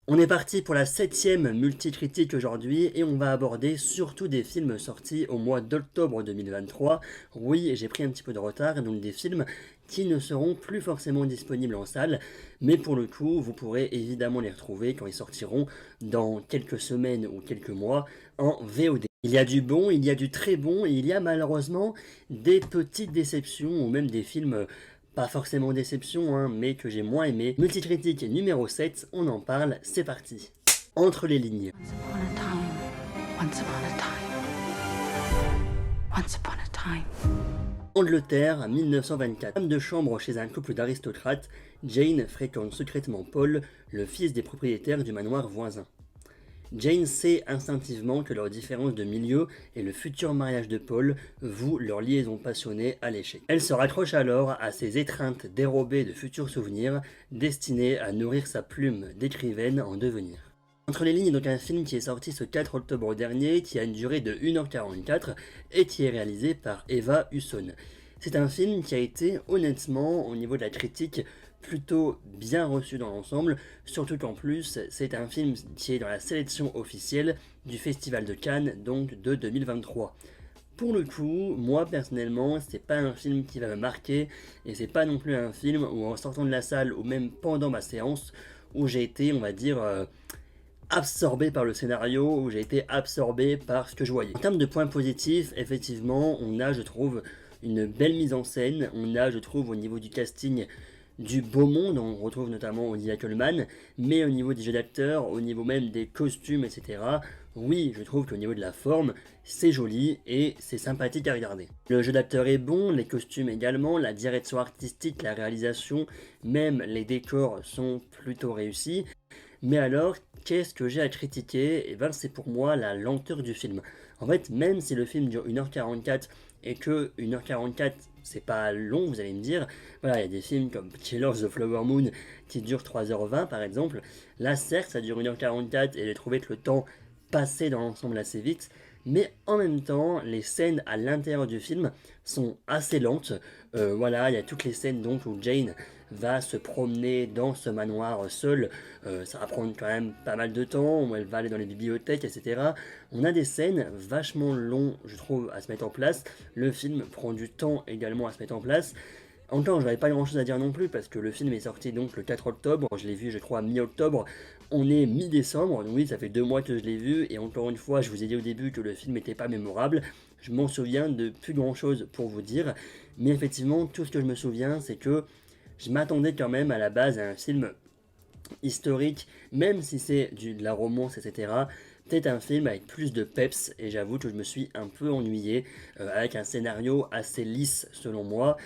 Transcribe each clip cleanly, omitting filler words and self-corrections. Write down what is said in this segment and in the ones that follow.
On est parti pour la 7e multicritique aujourd'hui et on va aborder surtout des films sortis au mois d'octobre 2023. Oui, j'ai pris un petit peu de retard, donc des films qui ne seront plus forcément disponibles en salle, mais pour le coup, vous pourrez évidemment les retrouver quand ils sortiront dans quelques semaines ou quelques mois en VOD. Il y a du bon, il y a du très bon, et il y a malheureusement des petites déceptions ou même des films pas forcément déception, hein, mais que j'ai moins aimé. Multicritique numéro 7, on en parle, c'est parti. Entre les lignes. Once upon a time, once upon a time, once upon a time. Angleterre, 1924. Femme de chambre chez un couple d'aristocrates, Jane fréquente secrètement Paul, le fils des propriétaires du manoir voisin. Jane sait instinctivement que leur différence de milieu et le futur mariage de Paul vouent leur liaison passionnée à l'échec. Elle se raccroche alors à ces étreintes dérobées de futurs souvenirs destinées à nourrir sa plume d'écrivaine en devenir. Entre les lignes est donc un film qui est sorti ce 4 octobre dernier, qui a une durée de 1h44 et qui est réalisé par Eva Husson. C'est un film qui a été honnêtement, au niveau de la critique, plutôt bien reçu dans l'ensemble, surtout qu'en plus c'est un film qui est dans la sélection officielle du Festival de Cannes, donc de 2023. Pour le coup, moi personnellement, c'est pas un film qui va me marquer, et c'est pas non plus un film où en sortant de la salle, ou même pendant ma séance, où j'ai été, on va dire, absorbé par le scénario, où j'ai été absorbé par ce que je voyais. En termes de points positifs, effectivement, on a, je trouve, une belle mise en scène, on a, je trouve, au niveau du casting, du beau monde, on retrouve notamment Olivia Colman, mais au niveau des jeux d'acteurs, au niveau même des costumes, etc., oui, je trouve qu'au niveau de la forme, c'est joli et c'est sympathique à regarder. Le jeu d'acteur est bon, les costumes également, la direction artistique, la réalisation, même les décors sont plutôt réussis. Mais alors, qu'est-ce que j'ai à critiquer? Et ben, c'est pour moi la lenteur du film. En fait, même si le film dure 1h44 et que 1h44 c'est pas long, vous allez me dire, voilà, il y a des films comme Killers of the Flower Moon qui durent 3h20 par exemple. Là, certes, ça dure 1h44 et j'ai trouvé que le temps passait dans l'ensemble assez vite, mais en même temps, les scènes à l'intérieur du film sont assez lentes. Voilà, il y a toutes les scènes donc où Jane va se promener dans ce manoir seule. Ça va prendre quand même pas mal de temps, où elle va aller dans les bibliothèques, etc. On a des scènes vachement longues, je trouve, à se mettre en place. Le film prend du temps également à se mettre en place. Encore, je n'avais pas grand chose à dire non plus parce que le film est sorti donc le 4 octobre, je l'ai vu je crois mi-octobre, on est mi-décembre, donc oui ça fait 2 mois que je l'ai vu et encore une fois je vous ai dit au début que le film n'était pas mémorable, je m'en souviens de plus grand chose pour vous dire, mais effectivement tout ce que je me souviens c'est que je m'attendais quand même à la base à un film historique, même si c'est de la romance, etc. Peut-être un film avec plus de peps, et j'avoue que je me suis un peu ennuyé, avec un scénario assez lisse selon moi.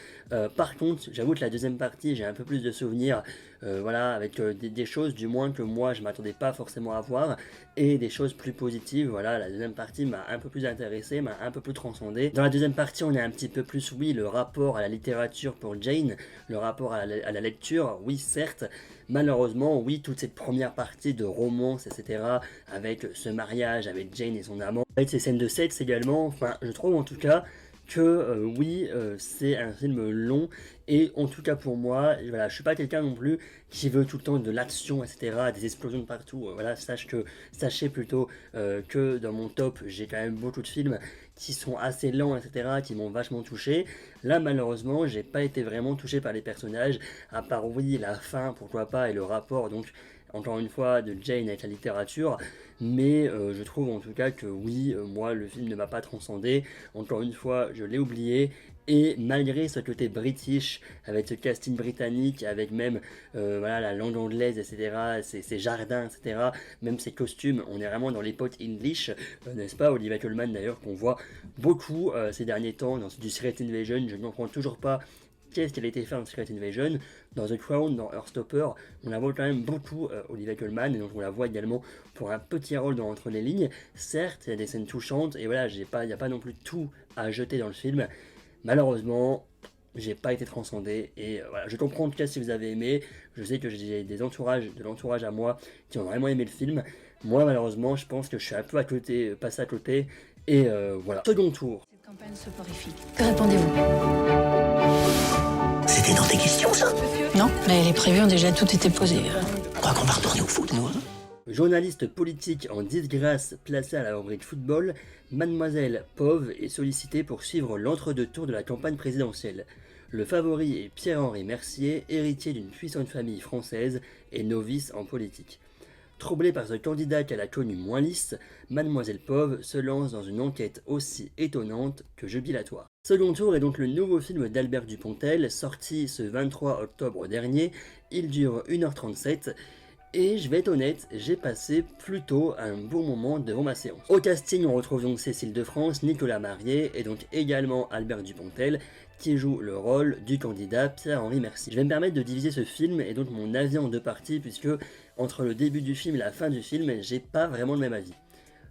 Par contre, j'avoue que la deuxième partie, j'ai un peu plus de souvenirs, voilà, avec des choses du moins que moi je m'attendais pas forcément à voir, et des choses plus positives. Voilà, la deuxième partie m'a un peu plus intéressé, m'a un peu plus transcendé. Dans la deuxième partie, on est un petit peu plus, oui, le rapport à la littérature pour Jane, le rapport à la lecture, oui, certes. Malheureusement, oui, toute cette première partie de romance, etc., avec ce mariage, avec Jane et son amant, avec ces scènes de sexe également, enfin, je trouve en tout cas que oui, c'est un film long, et en tout cas pour moi, voilà, je suis pas quelqu'un non plus qui veut tout le temps de l'action, etc., des explosions de partout, voilà, sachez plutôt que dans mon top, j'ai quand même beaucoup de films qui sont assez lents, etc., qui m'ont vachement touché. Là, malheureusement, j'ai pas été vraiment touché par les personnages, à part, oui, la fin, pourquoi pas, et le rapport, donc, encore une fois, de Jane avec la littérature, mais je trouve en tout cas que oui, moi, le film ne m'a pas transcendé, encore une fois, je l'ai oublié, et malgré ce côté british, avec ce casting britannique, avec même voilà, la langue anglaise, etc., ses jardins, etc., même ses costumes, on est vraiment dans l'époque English, n'est-ce pas, Olivia Colman d'ailleurs, qu'on voit beaucoup ces derniers temps dans du Secret Invasion, je ne comprends toujours pas qu'est-ce qu'elle a été fait dans Secret Invasion, dans The Crown, dans Heartstopper, on la voit quand même beaucoup, Olivia Colman, et donc on la voit également pour un petit rôle dans Entre les lignes. Certes, il y a des scènes touchantes, et voilà, il n'y a pas non plus tout à jeter dans le film. Malheureusement, j'ai pas été transcendé, et voilà, je comprends en tout cas si vous avez aimé, je sais que j'ai de l'entourage à moi qui ont vraiment aimé le film. Moi, malheureusement, je pense que je suis un peu à côté, passé à côté, et voilà. Second tour. Cette campagne soporifique. Que répondez-vous? C'était dans tes questions, ça? Non, mais les prévus ont déjà tout été posés. On croit qu'on va retourner au foot, nous, hein? Journaliste politique en disgrâce placée à la rubrique football, Mademoiselle Pov est sollicitée pour suivre l'entre-deux tours de la campagne présidentielle. Le favori est Pierre-Henri Mercier, héritier d'une puissante famille française et novice en politique. Troublée par ce candidat qu'elle a connu moins lisse, Mademoiselle Pov se lance dans une enquête aussi étonnante que jubilatoire. Second tour est donc le nouveau film d'Albert Dupontel, sorti ce 23 octobre dernier. Il dure 1h37. Et je vais être honnête, j'ai passé plutôt un bon moment devant ma séance. Au casting, on retrouve donc Cécile de France, Nicolas Marié et donc également Albert Dupontel qui joue le rôle du candidat Pierre-Henri Mercier. Je vais me permettre de diviser ce film et donc mon avis en deux parties puisque entre le début du film et la fin du film, j'ai pas vraiment le même avis.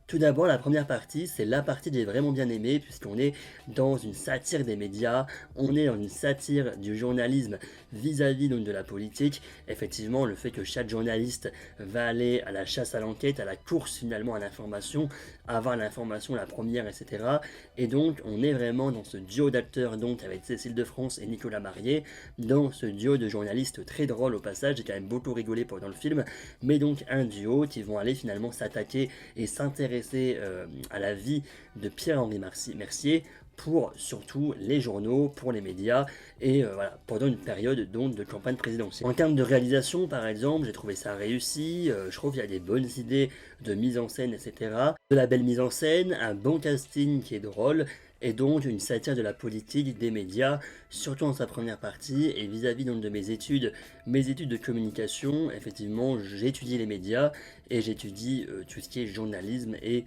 Tout d'abord, la première partie, c'est la partie que j'ai vraiment bien aimée, puisqu'on est dans une satire des médias, on est dans une satire du journalisme vis-à-vis donc de la politique. Effectivement, le fait que chaque journaliste va aller à la chasse à l'enquête, à la course finalement à l'information, avoir l'information la première, etc. Et donc, on est vraiment dans ce duo d'acteurs, donc avec Cécile de France et Nicolas Marié, dans ce duo de journalistes très drôle au passage, j'ai quand même beaucoup rigolé pendant le film, mais donc un duo qui vont aller finalement s'attaquer et s'intéresser à la vie de Pierre-Henri Mercier pour surtout les journaux, pour les médias et voilà, pendant une période donc de campagne présidentielle. En termes de réalisation par exemple, j'ai trouvé ça réussi, je trouve qu'il y a des bonnes idées de mise en scène, etc. De la belle mise en scène, un bon casting qui est drôle, et donc une satire de la politique, des médias, surtout en sa première partie, et vis-à-vis donc de mes études de communication, effectivement j'ai étudié les médias, et j'étudie tout ce qui est journalisme et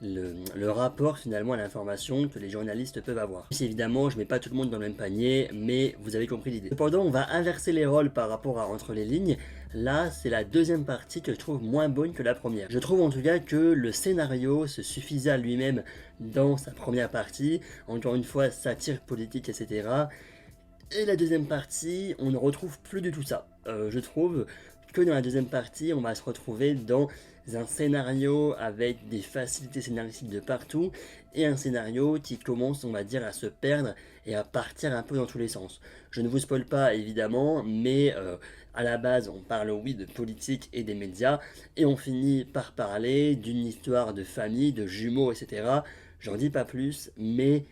le rapport finalement à l'information que les journalistes peuvent avoir. Évidemment, je mets pas tout le monde dans le même panier, mais vous avez compris l'idée. Cependant, on va inverser les rôles par rapport à Entre les lignes. Là, c'est la deuxième partie que je trouve moins bonne que la première. Je trouve en tout cas que le scénario se suffisait à lui-même dans sa première partie. Encore une fois, satire politique, etc. Et la deuxième partie, on ne retrouve plus du tout ça. Je trouve que dans la deuxième partie, on va se retrouver dans un scénario avec des facilités scénaristiques de partout et un scénario qui commence, on va dire, à se perdre et à partir un peu dans tous les sens. Je ne vous spoil pas évidemment, mais à la base, on parle oui de politique et des médias et on finit par parler d'une histoire de famille, de jumeaux, etc. J'en dis pas plus, mais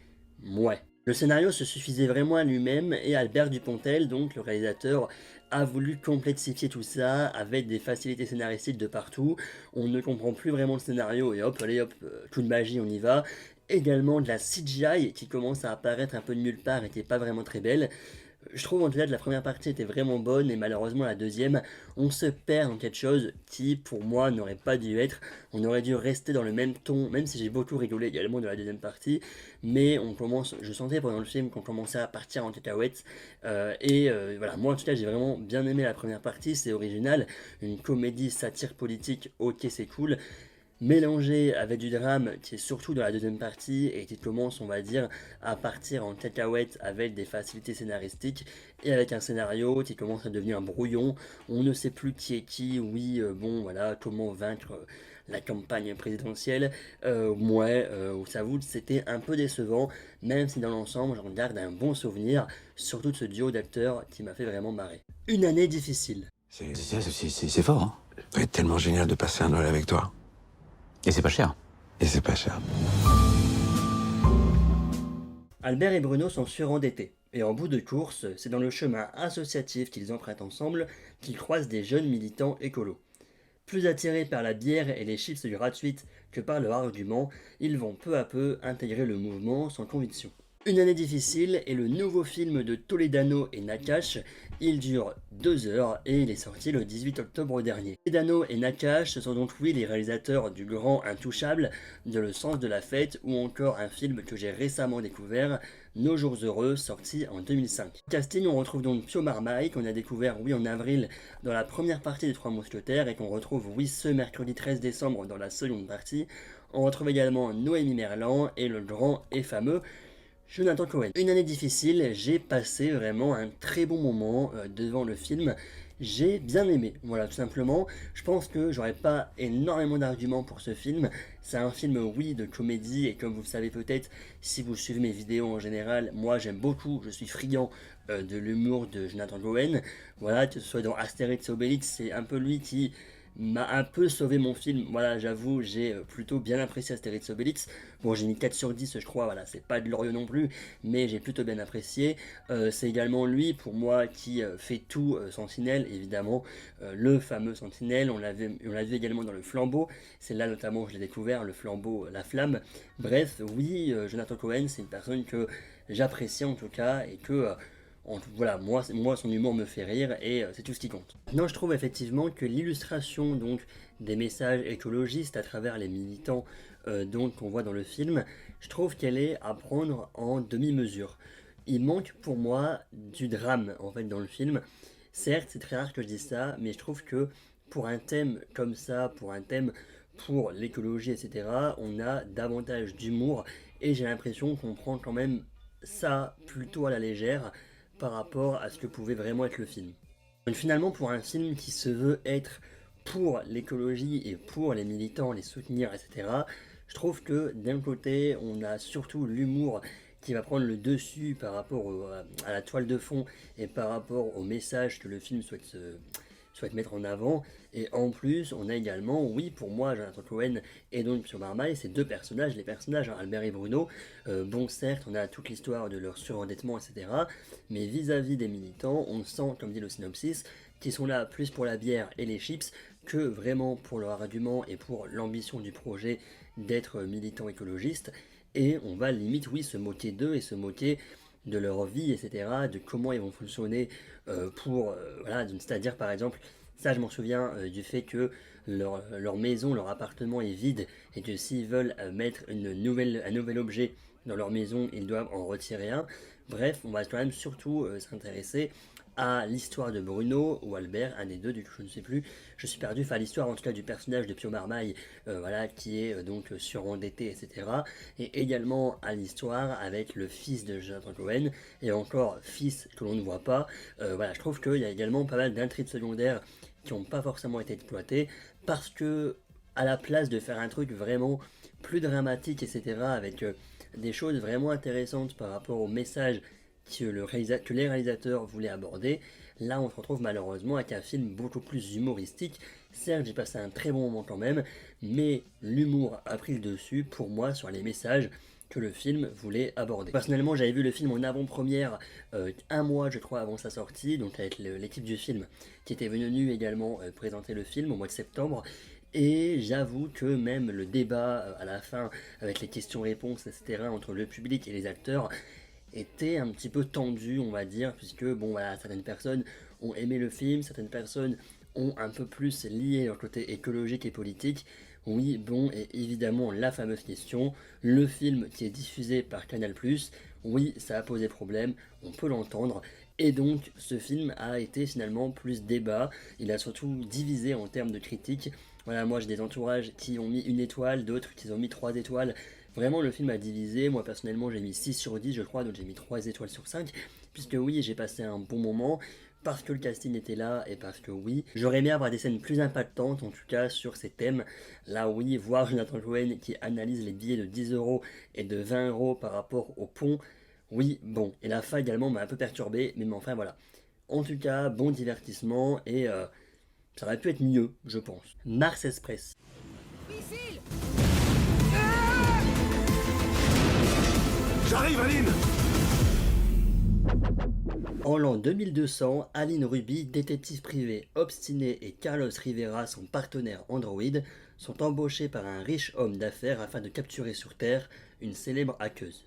ouais. Le scénario se suffisait vraiment à lui-même et Albert Dupontel, donc le réalisateur, a voulu complexifier tout ça avec des facilités scénaristiques de partout. On ne comprend plus vraiment le scénario et hop, allez hop, coup de magie, on y va. Également de la CGI qui commence à apparaître un peu de nulle part et qui n'est pas vraiment très belle. Je trouve en tout cas que la première partie était vraiment bonne et malheureusement la deuxième, on se perd dans quelque chose qui pour moi n'aurait pas dû être. On aurait dû rester dans le même ton, même si j'ai beaucoup rigolé également de la deuxième partie, mais on commence, je sentais pendant le film qu'on commençait à partir en cacahuètes voilà, moi en tout cas j'ai vraiment bien aimé la première partie, c'est original, une comédie satire politique, ok c'est cool. Mélangé avec du drame qui est surtout dans la deuxième partie et qui commence, on va dire, à partir en cacahuète avec des facilités scénaristiques et avec un scénario qui commence à devenir un brouillon. On ne sait plus qui est qui, oui, bon, voilà, comment vaincre la campagne présidentielle. J'avoue, c'était un peu décevant, même si dans l'ensemble, j'en garde un bon souvenir, surtout de ce duo d'acteurs qui m'a fait vraiment marrer. Une année difficile. C'est fort, hein. Ça va être tellement génial de passer un Noël avec toi. Et c'est pas cher. Et c'est pas cher. Albert et Bruno sont surendettés, et en bout de course, c'est dans le chemin associatif qu'ils empruntent ensemble qu'ils croisent des jeunes militants écolos. Plus attirés par la bière et les chips gratuites que par leur argument, ils vont peu à peu intégrer le mouvement sans conviction. Une année difficile est le nouveau film de Toledano et Nakache. Il dure 2 heures et il est sorti le 18 octobre dernier. Toledano et Nakache, ce sont donc oui les réalisateurs du Grand Intouchable, de Le Sens de la Fête ou encore un film que j'ai récemment découvert, Nos Jours Heureux, sorti en 2005. Casting, on retrouve donc Pio Marmaille qu'on a découvert oui en avril dans la première partie des Trois Mousquetaires et qu'on retrouve oui ce mercredi 13 décembre dans la seconde partie. On retrouve également Noémie Merlan et le grand et fameux Jonathan Cohen. Une année difficile, j'ai passé vraiment un très bon moment devant le film. J'ai bien aimé, voilà tout simplement. Je pense que j'aurais pas énormément d'arguments pour ce film. C'est un film oui de comédie et comme vous le savez peut-être si vous suivez mes vidéos en général, moi j'aime beaucoup, je suis friand de l'humour de Jonathan Cohen. Voilà, que ce soit dans Astérix et Obélix, c'est un peu lui qui m'a un peu sauvé mon film. Voilà, j'avoue, j'ai plutôt bien apprécié Astérix Obélix. Bon, j'ai mis 4 sur 10, je crois, voilà, c'est pas de l'Orion non plus, mais j'ai plutôt bien apprécié. C'est également lui, pour moi, qui fait tout Sentinelle, évidemment, le fameux Sentinelle, on l'a vu également dans Le Flambeau, c'est là notamment que je l'ai découvert, Le Flambeau, La Flamme. Bref, oui, Jonathan Cohen, c'est une personne que j'apprécie en tout cas, et que voilà, moi son humour me fait rire et c'est tout ce qui compte. Maintenant, je trouve effectivement que l'illustration donc des messages écologistes à travers les militants donc qu'on voit dans le film, je trouve qu'elle est à prendre en demi-mesure. Il manque pour moi du drame en fait dans le film. Certes, c'est très rare que je dise ça, mais je trouve que pour un thème comme ça, pour un thème pour l'écologie, etc., on a davantage d'humour et j'ai l'impression qu'on prend quand même ça plutôt à la légère par rapport à ce que pouvait vraiment être le film. Donc finalement, pour un film qui se veut être pour l'écologie et pour les militants, les soutenir, etc., je trouve que d'un côté, on a surtout l'humour qui va prendre le dessus par rapport à la toile de fond et par rapport au message que le film souhaite mettre en avant. Et en plus, on a également, oui, pour moi, Jonathan Cohen et donc Pio Marmaille, ces deux personnages, les personnages, hein, Albert et Bruno. Bon, certes, on a toute l'histoire de leur surendettement, etc. Mais vis-à-vis des militants, on sent, comme dit le synopsis, qu'ils sont là plus pour la bière et les chips que vraiment pour leur argument et pour l'ambition du projet d'être militant écologiste. Et on va limite, oui, se moquer d'eux et se moquer de leur vie, etc., de comment ils vont fonctionner voilà, c'est-à-dire par exemple, ça je m'en souviens du fait que leur maison, leur appartement est vide et que s'ils veulent mettre un nouvel objet dans leur maison, ils doivent en retirer un. Bref, on va quand même surtout s'intéresser à l'histoire de Bruno ou Albert, un des deux, du coup je ne sais plus, je suis perdu, enfin l'histoire en tout cas du personnage de Pio Marmaille, voilà, qui est donc surendetté, etc. Et également à l'histoire avec le fils de Jonathan Cohen, et encore fils que l'on ne voit pas. Voilà, je trouve qu'il y a également pas mal d'intrigues secondaires qui n'ont pas forcément été exploitées, parce que à la place de faire un truc vraiment plus dramatique, etc., avec des choses vraiment intéressantes par rapport au message que les réalisateurs voulaient aborder, là on se retrouve malheureusement avec un film beaucoup plus humoristique. Certes, j'ai passé un très bon moment quand même, mais l'humour a pris le dessus pour moi sur les messages que le film voulait aborder. Personnellement, j'avais vu le film en avant-première un mois, je crois, avant sa sortie, donc avec l'équipe du film qui était venue également présenter le film au mois de septembre. Et j'avoue que même le débat à la fin, avec les questions-réponses, etc., entre le public et les acteurs, était un petit peu tendu, on va dire, puisque bon voilà, certaines personnes ont aimé le film, certaines personnes ont un peu plus lié leur côté écologique et politique. Oui, bon, et évidemment la fameuse question, le film qui est diffusé par Canal+, oui, ça a posé problème, on peut l'entendre, et donc ce film a été finalement plus débat, il a surtout divisé en termes de critiques. Voilà, moi j'ai des entourages qui ont mis 1 étoile, d'autres qui ont mis 3 étoiles. Vraiment, le film a divisé. Moi, personnellement, j'ai mis 6 sur 10, je crois, donc j'ai mis 3 étoiles sur 5. Puisque oui, j'ai passé un bon moment, parce que le casting était là, et parce que oui, j'aurais aimé avoir des scènes plus impactantes, en tout cas, sur ces thèmes. Là, oui, voir Jonathan Cohen qui analyse les billets de 10 € et de 20 € par rapport au pont, oui, bon. Et la fin également m'a un peu perturbé, mais enfin, voilà. En tout cas, bon divertissement, et ça aurait pu être mieux, je pense. Mars Express. J'arrive, Aline! En l'an 2200, Aline Ruby, détective privé obstiné, et Carlos Rivera, son partenaire android, sont embauchés par un riche homme d'affaires afin de capturer sur Terre une célèbre hackeuse.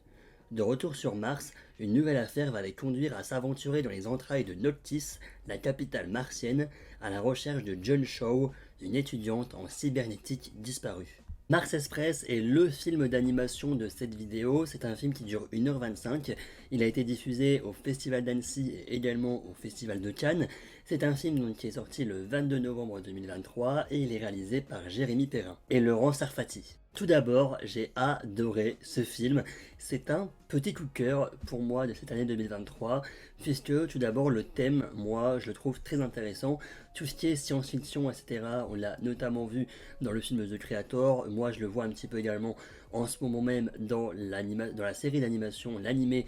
De retour sur Mars, une nouvelle affaire va les conduire à s'aventurer dans les entrailles de Noctis, la capitale martienne, à la recherche de John Shaw, une étudiante en cybernétique disparue. Mars Express est le film d'animation de cette vidéo, c'est un film qui dure 1h25, il a été diffusé au Festival d'Annecy et également au Festival de Cannes. C'est un film donc, qui est sorti le 22 novembre 2023 et il est réalisé par Jérémy Perrin et Laurent Sarfati. Tout d'abord, j'ai adoré ce film, c'est un petit coup de cœur pour moi de cette année 2023, puisque tout d'abord le thème, moi je le trouve très intéressant, tout ce qui est science-fiction, etc., on l'a notamment vu dans le film The Creator, moi je le vois un petit peu également en ce moment même dans la série d'animation, l'animé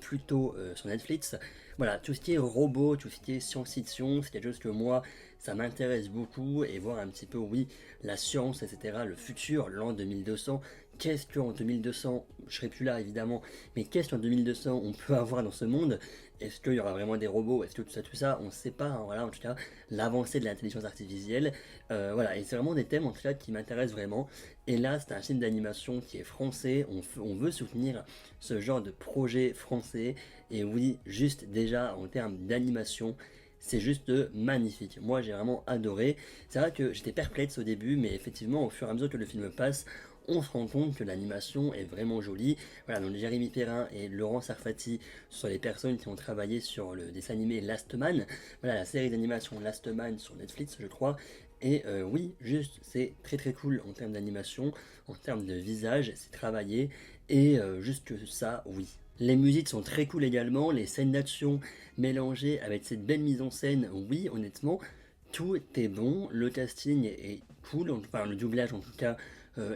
plutôt sur Netflix. Voilà, tout ce qui est robot, tout ce qui est science-fiction, c'est quelque chose que moi, ça m'intéresse beaucoup, et voir un petit peu, oui, la science, etc., le futur, l'an 2200, qu'est-ce qu'en 2200, je serai plus là évidemment, mais qu'est-ce qu'en 2200 on peut avoir dans ce monde? Est-ce qu'il y aura vraiment des robots? Est-ce que tout ça, on ne sait pas, hein, voilà, en tout cas, l'avancée de l'intelligence artificielle, voilà, et c'est vraiment des thèmes, en tout cas, qui m'intéressent vraiment, et là, c'est un film d'animation qui est français, on veut soutenir ce genre de projet français, et oui, juste déjà, en termes d'animation, c'est juste magnifique. Moi, j'ai vraiment adoré. C'est vrai que j'étais perplexe au début, mais effectivement, au fur et à mesure que le film passe, on se rend compte que l'animation est vraiment jolie. Voilà, donc Jérémy Perrin et Laurent Sarfati sont les personnes qui ont travaillé sur le dessin animé Last Man. Voilà, la série d'animation Last Man sur Netflix, je crois. Et oui, juste, c'est très très cool en termes d'animation, en termes de visage, c'est travaillé. Et juste que ça, oui. Les musiques sont très cool également, les scènes d'action mélangées avec cette belle mise en scène, oui, honnêtement, tout est bon, le casting est cool, enfin le doublage en tout cas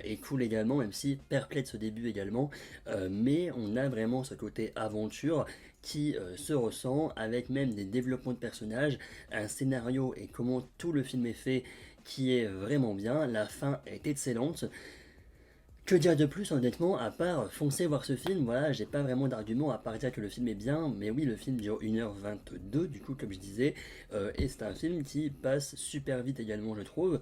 est cool également, même si perplexe au début également, mais on a vraiment ce côté aventure qui se ressent, avec même des développements de personnages, un scénario et comment tout le film est fait qui est vraiment bien, la fin est excellente. Que dire de plus honnêtement, à part foncer voir ce film, voilà, j'ai pas vraiment d'argument à part dire que le film est bien, mais oui, le film dure 1h22 du coup comme je disais, et c'est un film qui passe super vite également je trouve.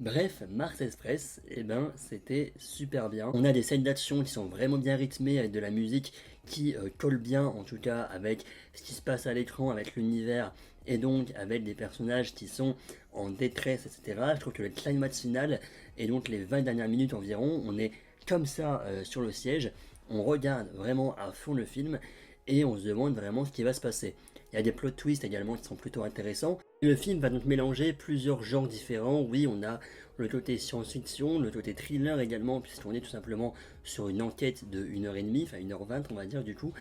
Bref, Mars Express, eh ben, c'était super bien. On a des scènes d'action qui sont vraiment bien rythmées, avec de la musique qui colle bien, en tout cas, avec ce qui se passe à l'écran, avec l'univers, et donc avec des personnages qui sont en détresse, etc. Je trouve que le climax final, et donc les 20 dernières minutes environ, on est comme ça sur le siège, on regarde vraiment à fond le film, et on se demande vraiment ce qui va se passer. Il y a des plot twists également qui sont plutôt intéressants. Le film va donc mélanger plusieurs genres différents. Oui, on a le côté science-fiction, le côté thriller également, puisqu'on est tout simplement sur une enquête de 1h30, enfin 1h20 on va dire du coup.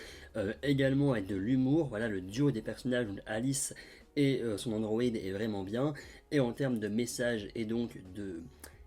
Également avec de l'humour, voilà, le duo des personnages, donc Alice et son androïde est vraiment bien. Et en termes de message et donc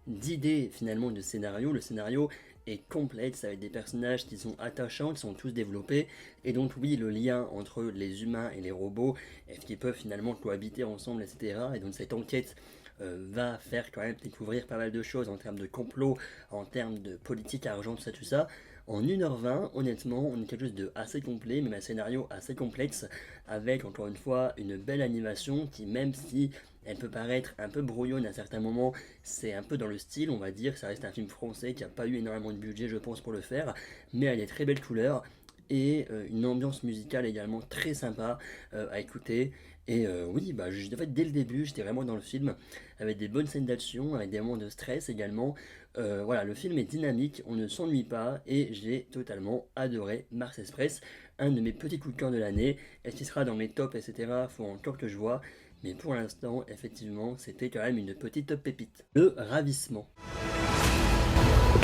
d'idées finalement de scénario, le scénario est complexe avec des personnages qui sont attachants, qui sont tous développés, et donc oui, le lien entre les humains et les robots, est-ce qu'ils peuvent finalement cohabiter ensemble, etc. Et donc cette enquête va faire quand même découvrir pas mal de choses en termes de complot, en termes de politique, argent, tout ça. En 1h20, honnêtement, on est quelque chose de assez complet, même un scénario assez complexe, avec encore une fois une belle animation qui, même si elle peut paraître un peu brouillonne à certains moments, c'est un peu dans le style, on va dire, ça reste un film français qui n'a pas eu énormément de budget, je pense, pour le faire, mais elle est très belle couleur, et une ambiance musicale également très sympa à écouter. Et oui, bah, en fait, dès le début, j'étais vraiment dans le film, avec des bonnes scènes d'action, avec des moments de stress également. Voilà, le film est dynamique, on ne s'ennuie pas, et j'ai totalement adoré Mars Express, un de mes petits coups de cœur de l'année. Est-ce qu'il sera dans mes tops, etc. Faut encore que je vois. Mais pour l'instant, effectivement, c'était quand même une petite pépite. Le ravissement.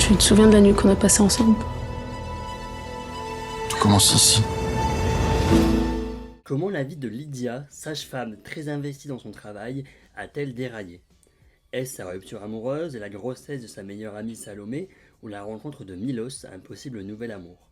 Tu te souviens de la nuit qu'on a passée ensemble? Tout commence ici. Comment la vie de Lydia, sage-femme très investie dans son travail, a-t-elle déraillé? Est-ce sa rupture amoureuse et la grossesse de sa meilleure amie Salomé, ou la rencontre de Milos, un possible nouvel amour?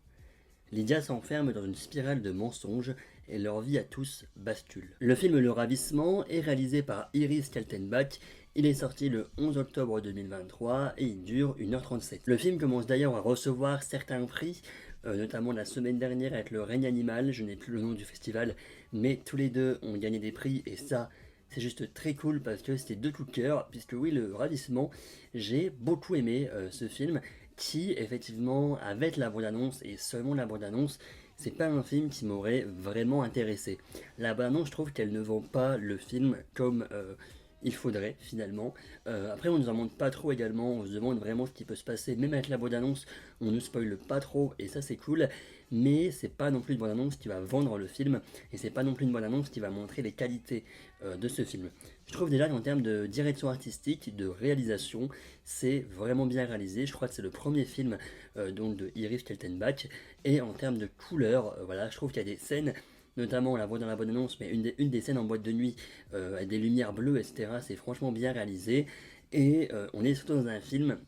Lydia s'enferme dans une spirale de mensonges et leur vie à tous bascule. Le film Le Ravissement est réalisé par Iris Kaltenbach. Il est sorti le 11 octobre 2023 et il dure 1h37. Le film commence d'ailleurs à recevoir certains prix, notamment la semaine dernière avec le Règne Animal, je n'ai plus le nom du festival, mais tous les deux ont gagné des prix et ça, c'est juste très cool parce que c'était deux coups de cœur, puisque oui, Le Ravissement, j'ai beaucoup aimé ce film qui, effectivement, avec la bande-annonce et seulement la bande-annonce, c'est pas un film qui m'aurait vraiment intéressé. La bande-annonce, je trouve qu'elle ne vend pas le film comme il faudrait finalement. Après, on nous en montre pas trop également, on se demande vraiment ce qui peut se passer, même avec la bande-annonce, on ne spoile pas trop et ça c'est cool. Mais c'est pas non plus une bande-annonce qui va vendre le film, et c'est pas non plus une bande-annonce qui va montrer les qualités de ce film. Je trouve déjà qu'en termes de direction artistique, de réalisation, c'est vraiment bien réalisé. Je crois que c'est le premier film donc de Iris Kaltenbach, et en termes de couleurs, voilà, je trouve qu'il y a des scènes, notamment on la voit dans la bande-annonce, mais une des scènes en boîte de nuit avec des lumières bleues, etc. C'est franchement bien réalisé, et on est surtout dans un film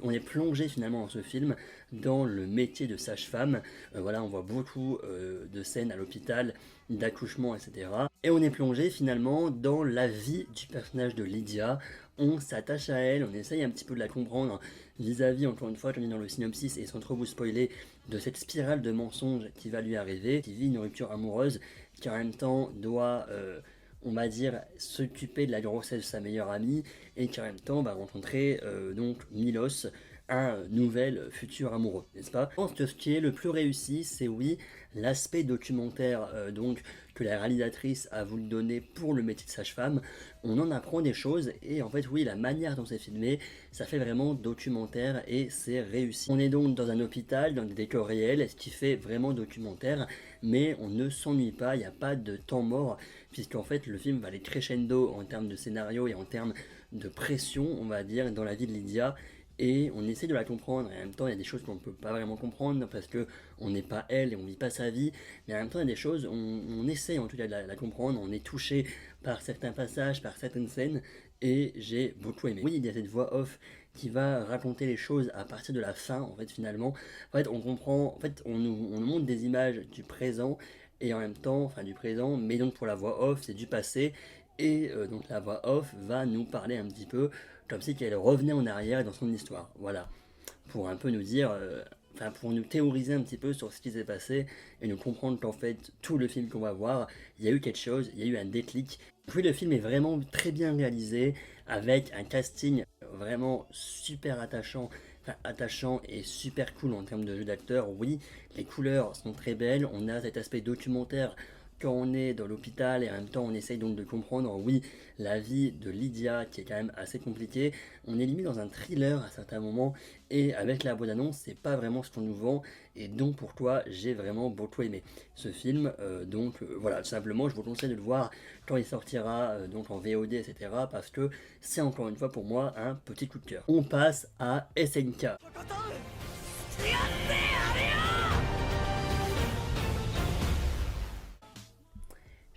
on est plongé finalement dans ce film, dans le métier de sage-femme. Voilà, on voit beaucoup de scènes à l'hôpital, d'accouchement, etc. Et on est plongé finalement dans la vie du personnage de Lydia. On s'attache à elle, on essaye un petit peu de la comprendre vis-à-vis, encore une fois, comme dit dans le synopsis, et sans trop vous spoiler, de cette spirale de mensonges qui va lui arriver, qui vit une rupture amoureuse, qui en même temps doit... on va dire, s'occuper de la grossesse de sa meilleure amie, et qui en même temps va rencontrer donc Milos, un nouvel futur amoureux, n'est-ce pas? Je pense que ce qui est le plus réussi, c'est oui, l'aspect documentaire donc que la réalisatrice a voulu donner pour le métier de sage-femme. On en apprend des choses, et en fait oui, la manière dont c'est filmé, ça fait vraiment documentaire, et c'est réussi. On est donc dans un hôpital, dans des décors réels, ce qui fait vraiment documentaire, mais on ne s'ennuie pas, il n'y a pas de temps mort, puisqu'en fait le film va aller crescendo en termes de scénario et en termes de pression, on va dire, dans la vie de Lydia, et on essaie de la comprendre, et en même temps il y a des choses qu'on ne peut pas vraiment comprendre, parce que on n'est pas elle, et on vit pas sa vie, mais en même temps il y a des choses, on essaie en tout cas de la comprendre, on est touché par certains passages, par certaines scènes, et j'ai beaucoup aimé. Oui, il y a cette voix off qui va raconter les choses à partir de la fin, en fait, finalement. En fait, on comprend, en fait, on nous montre des images du présent, et en même temps, enfin du présent, mais donc pour la voix off, c'est du passé, et donc la voix off va nous parler un petit peu comme si elle revenait en arrière dans son histoire, voilà, pour un peu nous dire, enfin pour nous théoriser un petit peu sur ce qui s'est passé, et nous comprendre qu'en fait, tout le film qu'on va voir, il y a eu quelque chose, il y a eu un déclic. Puis le film est vraiment très bien réalisé, avec un casting vraiment super attachant et super cool en termes de jeu d'acteur. Oui, les couleurs sont très belles, on a cet aspect documentaire quand on est dans l'hôpital, et en même temps on essaye donc de comprendre, oui, la vie de Lydia qui est quand même assez compliquée. On est limite dans un thriller à certains moments, et avec la bande-annonce, c'est pas vraiment ce qu'on nous vend, et donc pourquoi j'ai vraiment beaucoup aimé ce film. Voilà, tout simplement, je vous conseille de le voir quand il sortira donc en VOD, etc. parce que c'est encore une fois pour moi un petit coup de cœur. On passe à SNK.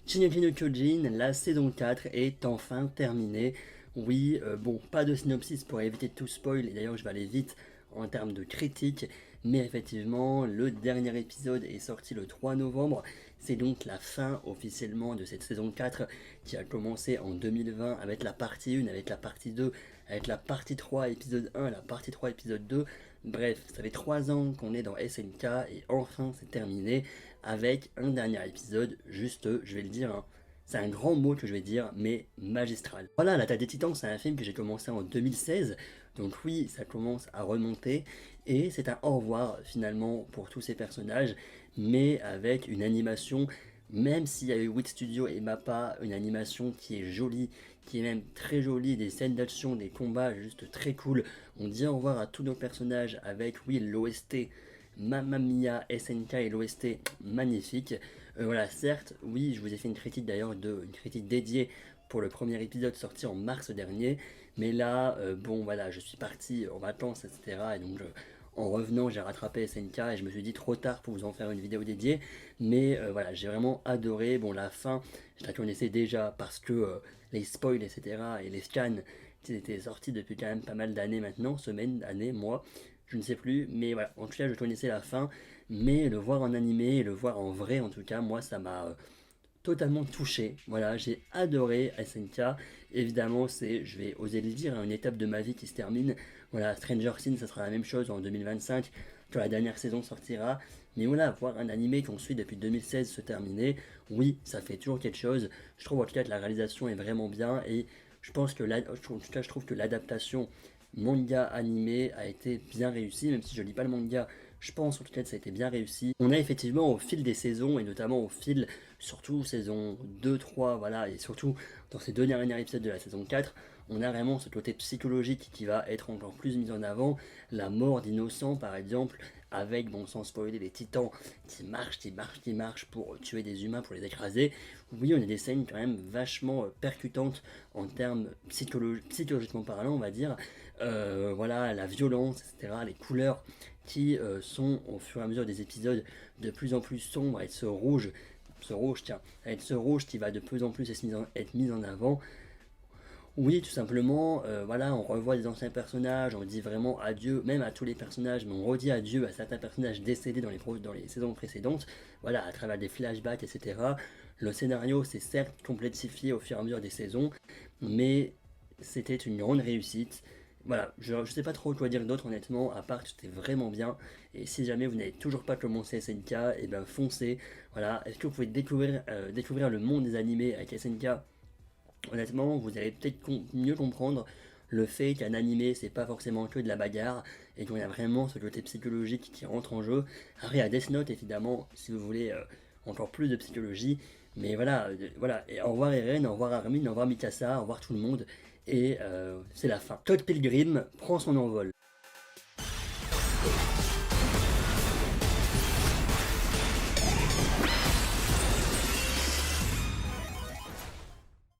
Shingeki no Kyojin, la saison 4 est enfin terminée. Oui, bon, pas de synopsis pour éviter tout spoil, et d'ailleurs je vais aller vite en termes de critique, mais effectivement, le dernier épisode est sorti le 3 novembre, c'est donc la fin officiellement de cette saison 4 qui a commencé en 2020 avec la partie 1, avec la partie 2, avec la partie 3 épisode 1, la partie 3 épisode 2, bref, ça fait 3 ans qu'on est dans SNK, et enfin c'est terminé, avec un dernier épisode, juste, je vais le dire, hein, c'est un grand mot que je vais dire, mais magistral. Voilà, L'Attaque des Titans, c'est un film que j'ai commencé en 2016, donc oui, ça commence à remonter, et c'est un au revoir finalement pour tous ces personnages, mais avec une animation, même s'il y a eu Wit Studio et Mappa, une animation qui est jolie, qui est même très jolie, des scènes d'action, des combats juste très cool. On dit au revoir à tous nos personnages avec, oui, l'OST, Mamma Mia, SNK et l'OST magnifique. Voilà, certes, oui, je vous ai fait une critique d'ailleurs, une critique dédiée pour le premier épisode sorti en mars dernier, mais là, bon voilà, je suis parti en vacances, etc. Et donc en revenant, j'ai rattrapé SNK et je me suis dit trop tard pour vous en faire une vidéo dédiée, mais voilà, j'ai vraiment adoré. Bon, la fin, je la connaissais déjà parce que les spoils, etc. et les scans qui étaient sortis depuis quand même pas mal d'années maintenant, semaines, années, mois, je ne sais plus, mais voilà, en tout cas je connaissais la fin, mais le voir en animé et le voir en vrai, en tout cas, moi ça m'a totalement touché. Voilà, j'ai adoré SNK. Évidemment, c'est, je vais oser le dire, une étape de ma vie qui se termine. Voilà, Stranger Things, ça sera la même chose en 2025, quand la dernière saison sortira. Mais voilà, voir un animé qu'on suit depuis 2016 se terminer, oui, ça fait toujours quelque chose. Je trouve en tout cas que la réalisation est vraiment bien, et je pense que je trouve que l'adaptation manga animé a été bien réussi, même si je lis pas le manga, je pense en tout cas que ça a été bien réussi. On a effectivement au fil des saisons, et notamment au fil, surtout saison 2, 3, voilà, et surtout dans ces deux derniers épisodes de la saison 4, on a vraiment ce côté psychologique qui va être encore plus mis en avant. La mort d'Innocent par exemple, avec, bon sans spoiler, les titans qui marchent pour tuer des humains, pour les écraser. Oui, on a des scènes quand même vachement percutantes en termes psychologiquement parlant, on va dire. Voilà, la violence, etc., les couleurs qui sont au fur et à mesure des épisodes de plus en plus sombres, avec ce rouge qui va de plus en plus être mis en avant. Oui, tout simplement, voilà, on revoit des anciens personnages, on dit vraiment adieu, même à tous les personnages, mais on redit adieu à certains personnages décédés dans les saisons précédentes, voilà, à travers des flashbacks, etc. Le scénario s'est certes complexifié au fur et à mesure des saisons, mais c'était une grande réussite. Voilà, je sais pas trop quoi dire d'autre honnêtement, à part que c'était vraiment bien, et si jamais vous n'avez toujours pas commencé SNK, et ben foncez, voilà, est-ce que vous pouvez découvrir le monde des animés avec SNK? Honnêtement, vous allez peut-être mieux comprendre le fait qu'un animé, c'est pas forcément que de la bagarre, et qu'il y a vraiment ce côté psychologique qui rentre en jeu. Après, il y a Death Note, évidemment, si vous voulez encore plus de psychologie. Mais voilà, voilà. Et au revoir Eren, au revoir Armin, au revoir Mikasa, au revoir tout le monde. Et c'est la fin. Todd Pilgrim prend son envol.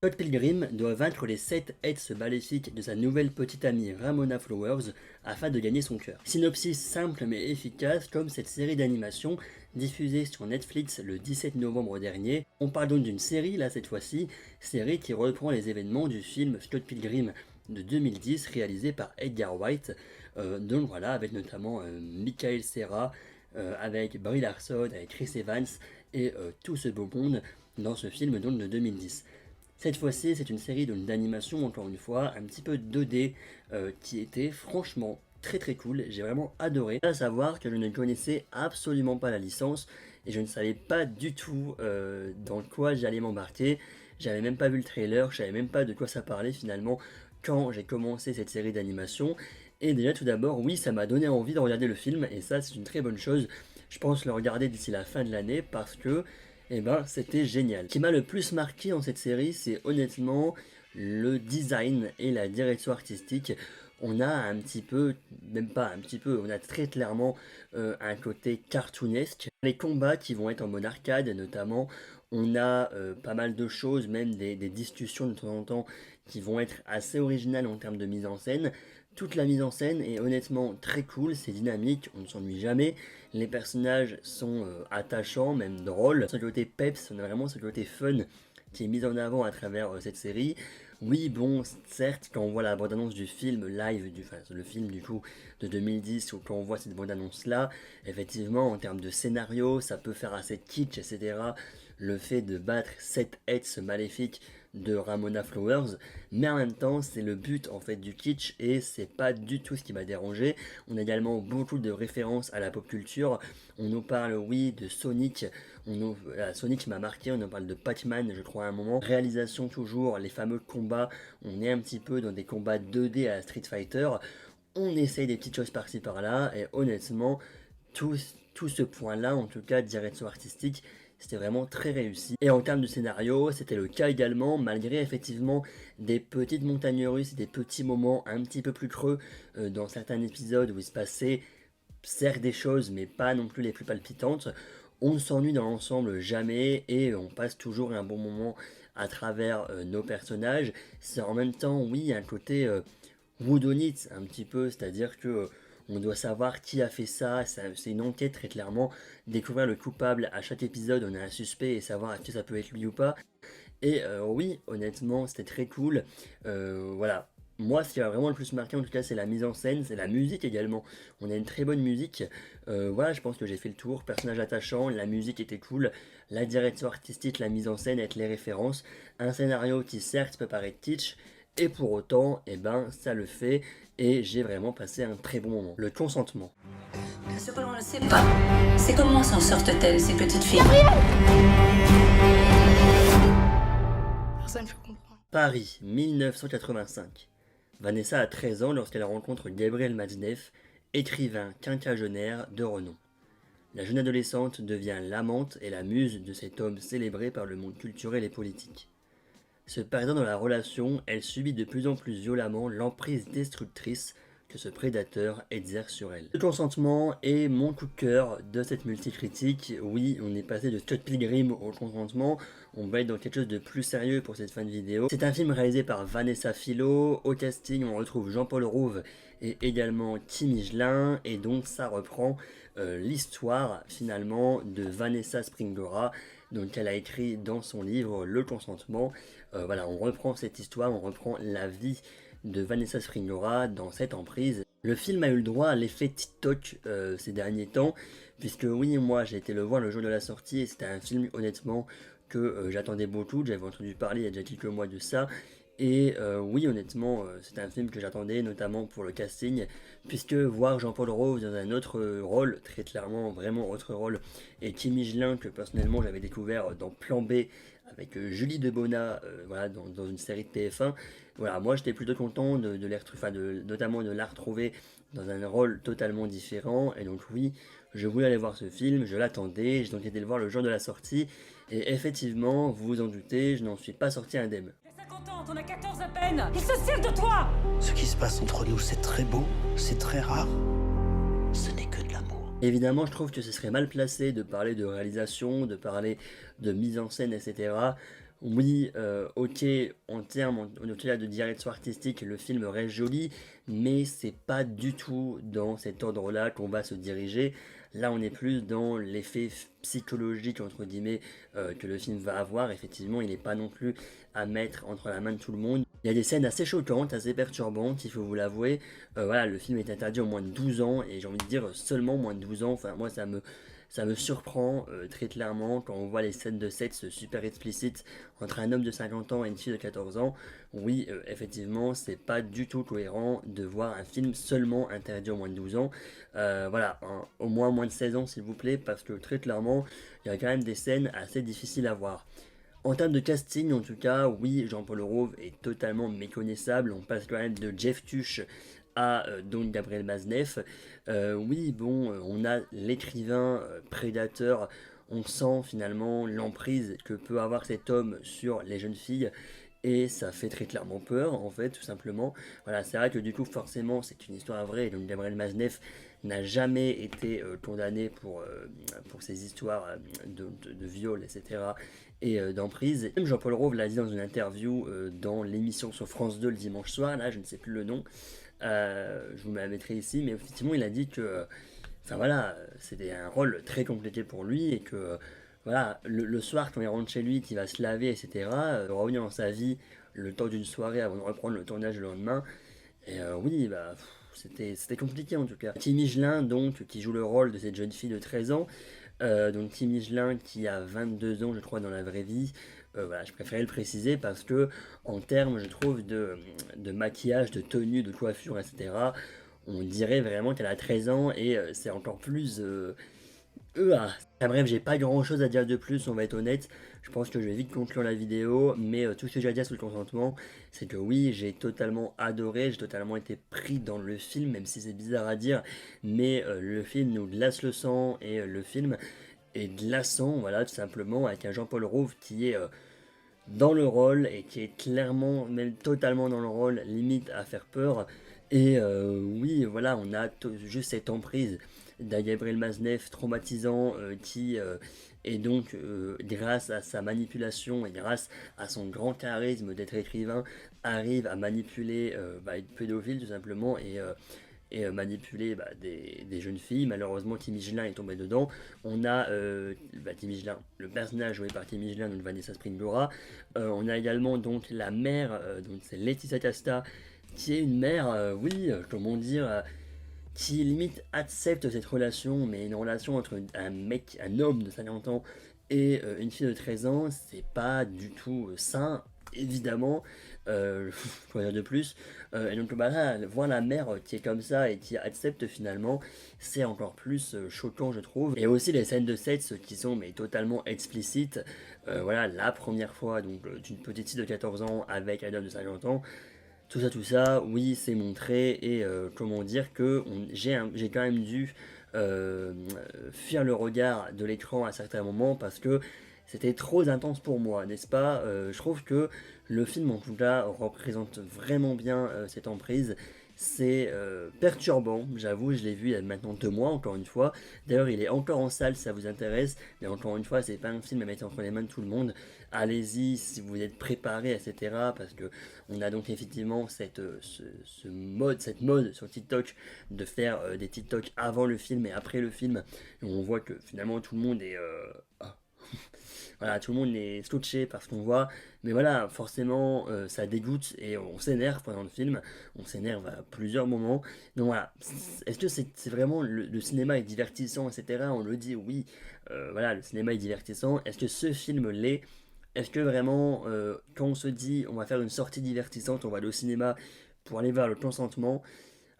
Todd Pilgrim doit vaincre les 7 Eds maléfiques de sa nouvelle petite amie Ramona Flowers afin de gagner son cœur. Synopsis simple mais efficace comme cette série d'animation diffusée sur Netflix le 17 novembre dernier. On parle donc d'une série là cette fois-ci, série qui reprend les événements du film Scott Pilgrim de 2010 réalisé par Edgar Wright, donc voilà, avec notamment Michael Cera, avec Brie Larson, avec Chris Evans et tout ce beau monde dans ce film donc de 2010. Cette fois-ci, c'est une série d'animation, encore une fois, un petit peu 2D, qui était franchement très très cool, j'ai vraiment adoré. À savoir que je ne connaissais absolument pas la licence, et je ne savais pas du tout dans quoi j'allais m'embarquer. J'avais même pas vu le trailer, je savais même pas de quoi ça parlait finalement quand j'ai commencé cette série d'animation. Et déjà tout d'abord, oui, ça m'a donné envie de regarder le film, et ça c'est une très bonne chose. Je pense le regarder d'ici la fin de l'année, parce que eh ben, c'était génial. Ce qui m'a le plus marqué dans cette série, c'est honnêtement le design et la direction artistique. On a un petit peu, même pas un petit peu, on a très clairement un côté cartoonesque. Les combats qui vont être en mode arcade notamment, on a pas mal de choses, même des discussions de temps en temps qui vont être assez originales en termes de mise en scène. Toute la mise en scène est honnêtement très cool, c'est dynamique, on ne s'ennuie jamais. Les personnages sont attachants, même drôles. Ce côté peps, on a vraiment ce côté fun qui est mis en avant à travers cette série. Oui, bon, certes, quand on voit la bande-annonce du film live, le film du coup de 2010, ou quand on voit cette bande-annonce là, effectivement, en termes de scénario, ça peut faire assez kitsch, etc. Le fait de battre 7 Eds maléfiques de Ramona Flowers, mais en même temps c'est le but en fait du kitsch et c'est pas du tout ce qui m'a dérangé. On a également beaucoup de références à la pop culture, on nous parle oui de Sonic, Sonic m'a marqué, on en parle de Pac-Man je crois à un moment, réalisation toujours, les fameux combats, on est un petit peu dans des combats 2D à Street Fighter, on essaye des petites choses par-ci par-là et honnêtement tout ce point là en tout cas direction artistique, c'était vraiment très réussi. Et en termes de scénario, c'était le cas également, malgré effectivement des petites montagnes russes et des petits moments un petit peu plus creux dans certains épisodes où il se passait certes des choses, mais pas non plus les plus palpitantes. On ne s'ennuie dans l'ensemble jamais et on passe toujours un bon moment à travers nos personnages. C'est en même temps, oui, un côté whodunit un petit peu, c'est-à-dire que on doit savoir qui a fait ça, c'est une enquête très clairement, découvrir le coupable à chaque épisode, on a un suspect et savoir est-ce que ça peut être lui ou pas. Et oui, honnêtement, c'était très cool, voilà. Moi, ce qui a vraiment le plus marqué en tout cas, c'est la mise en scène, c'est la musique également. On a une très bonne musique, voilà, je pense que j'ai fait le tour, personnage attachant, la musique était cool, la direction artistique, la mise en scène avec les références, un scénario qui certes peut paraître kitsch, et pour autant, eh ben, ça le fait, et j'ai vraiment passé un très bon moment. Le consentement. Ce que l'on ne sait pas, c'est comment s'en sortent-elles, ces petites filles. Personne ne peut comprendre. Paris, 1985. Vanessa a 13 ans lorsqu'elle rencontre Gabriel Matzneff, écrivain quinquagénaire de renom. La jeune adolescente devient l'amante et la muse de cet homme célébré par le monde culturel et politique. Se perdant dans la relation, elle subit de plus en plus violemment l'emprise destructrice que ce prédateur exerce sur elle. Le consentement est mon coup de cœur de cette multicritique. Oui, on est passé de Scott Pilgrim au consentement, on va être dans quelque chose de plus sérieux pour cette fin de vidéo. C'est un film réalisé par Vanessa Philo, au casting on retrouve Jean-Paul Rouve et également Tim Higelin, et donc ça reprend l'histoire finalement de Vanessa Springora, donc qu'elle a écrit dans son livre Le Consentement. Voilà, on reprend cette histoire, on reprend la vie de Vanessa Springora dans cette emprise. Le film a eu le droit à l'effet TikTok ces derniers temps, puisque oui, moi j'ai été le voir le jour de la sortie et c'était un film honnêtement que j'attendais beaucoup, j'avais entendu parler il y a déjà quelques mois de ça, et oui honnêtement c'est un film que j'attendais notamment pour le casting, puisque voir Jean-Paul Rose dans un autre rôle, très clairement vraiment autre rôle, et Kim Michelin que personnellement j'avais découvert dans Plan B avec Julie Debona, voilà, dans une série de TF1, voilà, moi j'étais plutôt content notamment de la retrouver dans un rôle totalement différent, et donc oui, je voulais aller voir ce film, je l'attendais, j'ai donc été le voir le jour de la sortie, et effectivement, vous vous en doutez, je n'en suis pas sorti indemne. J'ai 50 ans, t'en as 14 à peine. Il se sert de toi. Ce qui se passe entre nous, c'est très beau, c'est très rare. Ce n'est que de l'amour. Évidemment, je trouve que ce serait mal placé de parler de réalisation, de parler de mise en scène, etc. Oui, ok, en tout cas de direction artistique, le film reste joli, mais c'est pas du tout dans cet ordre-là qu'on va se diriger. Là, on est plus dans l'effet psychologique, entre guillemets, que le film va avoir. Effectivement, il n'est pas non plus à mettre entre la main de tout le monde. Il y a des scènes assez choquantes, assez perturbantes, il faut vous l'avouer. Voilà, le film est interdit au moins de 12 ans, et j'ai envie de dire seulement moins de 12 ans. Enfin, moi, ça me surprend très clairement quand on voit les scènes de sexe super explicites entre un homme de 50 ans et une fille de 14 ans. Oui, effectivement, c'est pas du tout cohérent de voir un film seulement interdit au moins de 12 ans. Voilà, au moins de 16 ans s'il vous plaît, parce que très clairement, il y a quand même des scènes assez difficiles à voir. En termes de casting, en tout cas, oui, Jean-Paul Rouve est totalement méconnaissable. On passe quand même de Jeff Tuch à donc Gabriel Maznev. Oui, bon, on a l'écrivain prédateur. On sent finalement l'emprise que peut avoir cet homme sur les jeunes filles. Et ça fait très clairement peur, en fait, tout simplement. Voilà, c'est vrai que du coup, forcément, c'est une histoire vraie. Donc Gabriel Maznev n'a jamais été condamné pour ces histoires de viol, etc. et d'emprise. Même Jean-Paul Rouve l'a dit dans une interview dans l'émission sur France 2 le dimanche soir, là, je ne sais plus le nom. Je vous la mettrai ici, mais effectivement, il a dit que... Enfin voilà, c'était un rôle très compliqué pour lui et que... Voilà, le soir quand il rentre chez lui, qu'il va se laver, etc., revenir dans sa vie le temps d'une soirée avant de reprendre le tournage le lendemain. Et oui, bah, c'était compliqué en tout cas. Kim Michelin, donc, qui joue le rôle de cette jeune fille de 13 ans. Donc Kim Michelin qui a 22 ans, je crois, dans la vraie vie. Voilà, je préférais le préciser parce que, en termes, je trouve, de maquillage, de tenue, de coiffure, etc., on dirait vraiment qu'elle a 13 ans et c'est encore plus... Bref, j'ai pas grand chose à dire de plus, on va être honnête. Je pense que je vais vite conclure la vidéo, mais tout ce que j'ai à dire sur le consentement, c'est que oui, j'ai totalement adoré, j'ai totalement été pris dans le film, même si c'est bizarre à dire, mais le film nous glace le sang et le film est glaçant, voilà, tout simplement, avec un Jean-Paul Rouve qui est dans le rôle et qui est clairement, même totalement dans le rôle, limite à faire peur. Et oui, voilà, on a juste cette emprise d'un Gabriel Maznev traumatisant qui et donc grâce à sa manipulation et grâce à son grand charisme d'être écrivain arrive à manipuler une pédophile tout simplement et manipuler des jeunes filles. Malheureusement Kim Michelin est tombé dedans. On a Kim Michelin, le personnage joué par Kim Michelin, donc Vanessa Springora. On a également donc la mère, donc c'est Laetitia Casta, qui est une mère, comment dire, qui limite accepte cette relation, mais une relation entre un homme de 50 ans et une fille de 13 ans, c'est pas du tout sain, évidemment, quoi dire de plus, et donc là, voir la mère qui est comme ça et qui accepte finalement, c'est encore plus choquant je trouve, et aussi les scènes de sexe qui sont mais totalement explicites, voilà, la première fois donc d'une petite fille de 14 ans avec un homme de 50 ans, tout ça, oui, c'est montré et comment dire que j'ai quand même dû fuir le regard de l'écran à certains moments parce que c'était trop intense pour moi, n'est-ce pas? Je trouve que le film en tout cas représente vraiment bien cette emprise. C'est perturbant, j'avoue, je l'ai vu il y a maintenant 2 mois, encore une fois. D'ailleurs, il est encore en salle si ça vous intéresse, mais encore une fois, c'est pas un film à mettre entre les mains de tout le monde. Allez-y si vous êtes préparé, etc. Parce que on a donc effectivement cette mode sur TikTok de faire des TikTok avant le film et après le film. Et on voit que finalement tout le monde est Voilà, tout le monde est scotché par ce qu'on voit, mais voilà, forcément, ça dégoûte et on s'énerve pendant le film, on s'énerve à plusieurs moments. Donc voilà, est-ce que c'est vraiment le cinéma est divertissant, etc. On le dit, oui, voilà, le cinéma est divertissant. Est-ce que ce film l'est? Est-ce que vraiment, quand on se dit on va faire une sortie divertissante, on va aller au cinéma pour aller voir le consentement?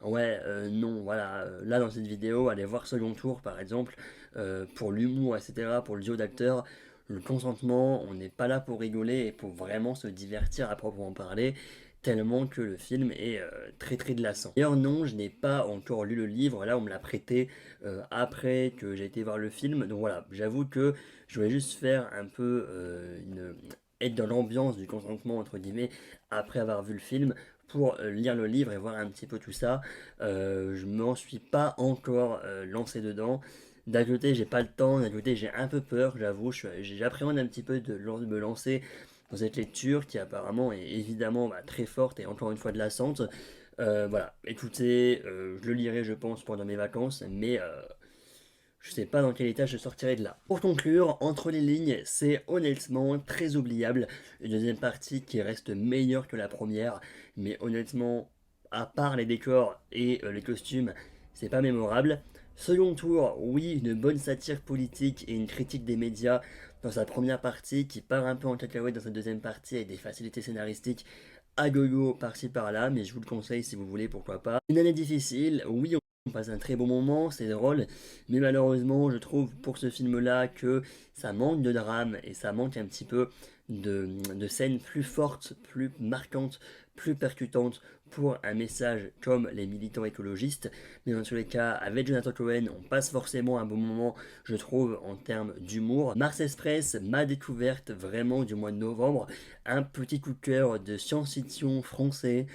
Ouais, non, voilà, là dans cette vidéo, allez voir Second Tour par exemple, pour l'humour, etc., pour le duo d'acteurs, le consentement, on n'est pas là pour rigoler et pour vraiment se divertir à proprement parler, tellement que le film est très très glaçant. D'ailleurs non, je n'ai pas encore lu le livre, là on me l'a prêté après que j'ai été voir le film, donc voilà, j'avoue que je voulais juste faire un peu être dans l'ambiance du consentement entre guillemets après avoir vu le film pour lire le livre et voir un petit peu tout ça. Je m'en suis pas encore lancé dedans. D'un côté, j'ai pas le temps, d'un côté, j'ai un peu peur, j'avoue. J'appréhende un petit peu de me lancer dans cette lecture qui apparemment est évidemment très forte et encore une fois glaçante. Voilà, écoutez, je le lirai, je pense, pendant mes vacances, mais je sais pas dans quel état je sortirai de là. Pour conclure, entre les lignes, c'est honnêtement très oubliable. Une deuxième partie qui reste meilleure que la première, mais honnêtement, à part les décors et les costumes, c'est pas mémorable. Second tour, oui, une bonne satire politique et une critique des médias dans sa première partie, qui part un peu en cacahuète dans sa deuxième partie avec des facilités scénaristiques à gogo par-ci par-là, mais je vous le conseille si vous voulez, pourquoi pas. Une année difficile, oui, on passe un très bon moment, c'est drôle, mais malheureusement, je trouve pour ce film-là que ça manque de drame et ça manque un petit peu de scènes plus fortes, plus marquantes, plus percutantes pour un message comme les militants écologistes. Mais dans tous les cas, avec Jonathan Cohen, on passe forcément un bon moment, je trouve, en termes d'humour. Mars Express, ma découverte vraiment du mois de novembre, un petit coup de cœur de science-fiction français.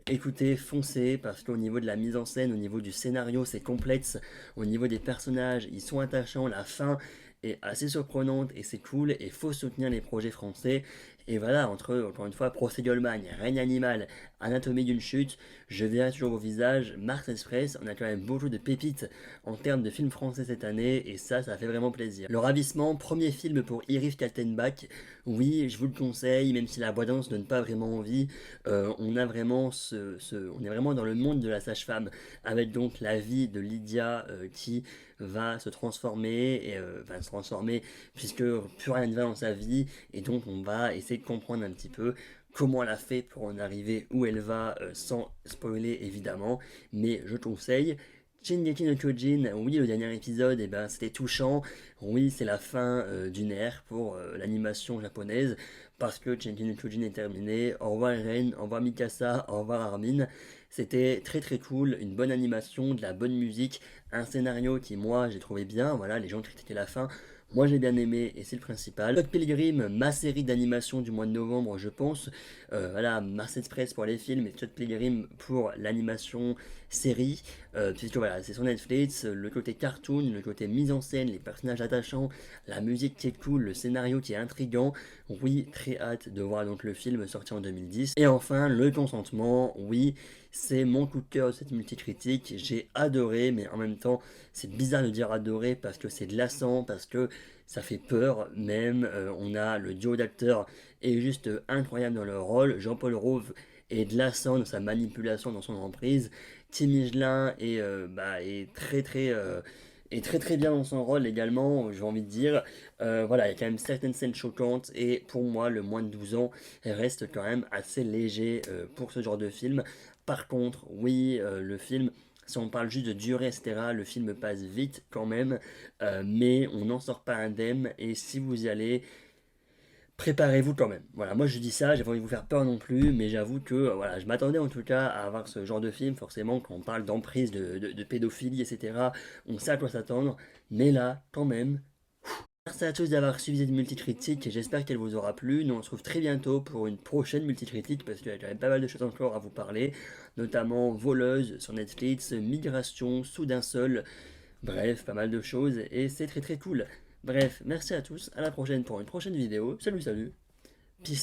Écoutez, foncez, parce qu'au niveau de la mise en scène, au niveau du scénario, c'est complexe, au niveau des personnages, ils sont attachants, la fin est assez surprenante et c'est cool, et faut soutenir les projets français. Et voilà, entre eux, encore une fois, Procès Goldman, Règne Animal, Anatomie d'une chute, je verrai toujours vos visages, Mars Express, on a quand même beaucoup de pépites en termes de films français cette année, et ça fait vraiment plaisir. Le Ravissement, premier film pour Iris Kaltenbach, oui, je vous le conseille, même si la bande-annonce ne donne pas vraiment envie, on est vraiment dans le monde de la sage-femme, avec donc la vie de Lydia qui va se transformer, puisque plus rien ne va dans sa vie, et donc on va essayer de comprendre un petit peu comment elle a fait pour en arriver où elle va, sans spoiler évidemment, mais je conseille. Shingeki no Kyojin, oui, le dernier épisode, c'était touchant. Oui, c'est la fin d'une ère pour l'animation japonaise, parce que Shingeki no Kyojin est terminé. Au revoir Eren, au revoir Mikasa, au revoir Armin. C'était très très cool, une bonne animation, de la bonne musique, un scénario qui, moi, j'ai trouvé bien. Voilà, les gens critiquaient la fin. Moi j'ai bien aimé et c'est le principal. Scott Pilgrim, ma série d'animation du mois de novembre, je pense. Voilà, Mars Express pour les films et Scott Pilgrim pour l'animation série. Puisque voilà, c'est sur Netflix, le côté cartoon, le côté mise en scène, les personnages attachants, la musique qui est cool, le scénario qui est intriguant. Oui, très hâte de voir donc le film sorti en 2010. Et enfin, le consentement, oui, c'est mon coup de cœur de cette multicritique. J'ai adoré, mais en même temps, c'est bizarre de dire adoré parce que c'est glaçant, parce que ça fait peur même. On a le duo d'acteurs est juste incroyable dans leur rôle. Jean-Paul Rouve est glaçant dans sa manipulation, dans son emprise. Tim Michelin est très très bien dans son rôle également, j'ai envie de dire. Voilà, il y a quand même certaines scènes choquantes et pour moi, le moins de 12 ans reste quand même assez léger pour ce genre de film. Par contre, oui, le film, si on parle juste de durée, etc., le film passe vite quand même, mais on n'en sort pas indemne et si vous y allez, préparez-vous quand même. Voilà, moi je dis ça, j'ai pas envie de vous faire peur non plus, mais j'avoue que voilà, je m'attendais en tout cas à avoir ce genre de film, forcément quand on parle d'emprise, de pédophilie, etc. On sait à quoi s'attendre, mais là, quand même. Merci à tous d'avoir suivi cette multicritique et j'espère qu'elle vous aura plu. Nous on se retrouve très bientôt pour une prochaine multicritique parce qu'il y a quand même pas mal de choses encore à vous parler, notamment Voleuse sur Netflix, Migration, Soudain Seul, bref, pas mal de choses et c'est très très cool. Bref, merci à tous, à la prochaine pour une prochaine vidéo. Salut, salut, peace.